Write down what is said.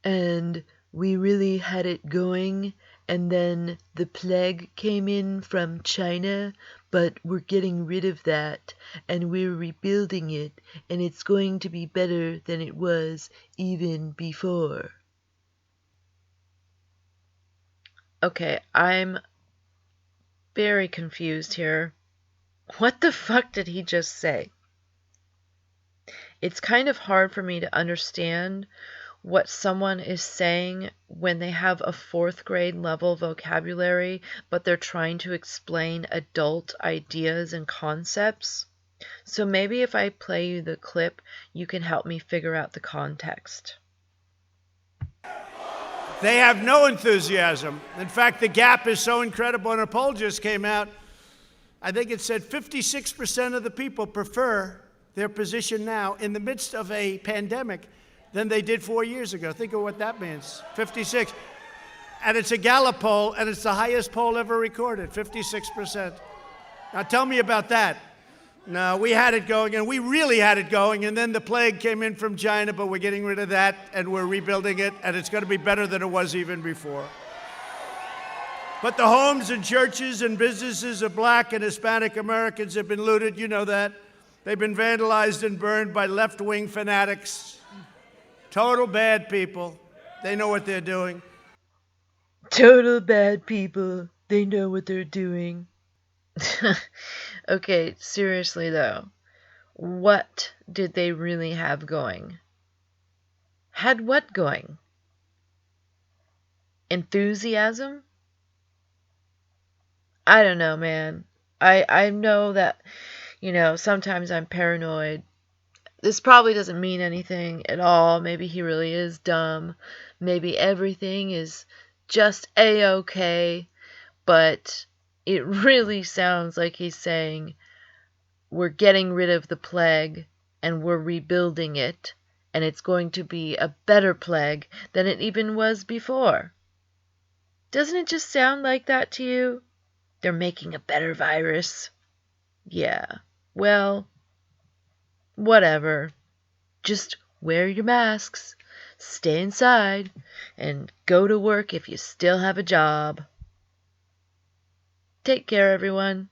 and we really had it going, and then the plague came in from China, but we're getting rid of that, and we're rebuilding it, and it's going to be better than it was even before. Okay, I'm very confused here. What the fuck did he just say? It's kind of hard for me to understand what someone is saying when they have a fourth grade level vocabulary, but they're trying to explain adult ideas and concepts. So maybe if I play you the clip, you can help me figure out the context. They have no enthusiasm. In fact, the gap is so incredible, and a poll just came out. I think it said 56% of the people prefer their position now in the midst of a pandemic than they did 4 years ago. Think of what that means, 56. And it's a Gallup poll, and it's the highest poll ever recorded, 56%. Now tell me about that. No, we had it going, and we really had it going, and then the plague came in from China, but we're getting rid of that, and we're rebuilding it, and it's going to be better than it was even before. But the homes and churches and businesses of Black and Hispanic Americans have been looted. You know that. They've been vandalized and burned by left-wing fanatics. Total bad people. They know what they're doing. Total bad people. They know what they're doing. Okay, seriously though, what did they really have going? Had what going? Enthusiasm? I don't know, man. I know that, sometimes I'm paranoid. This probably doesn't mean anything at all. Maybe he really is dumb. Maybe everything is just A-okay. But it really sounds like he's saying, we're getting rid of the plague and we're rebuilding it, and it's going to be a better plague than it even was before. Doesn't it just sound like that to you? They're making a better virus. Yeah, well, whatever. Just wear your masks, stay inside, and go to work if you still have a job. Take care, everyone.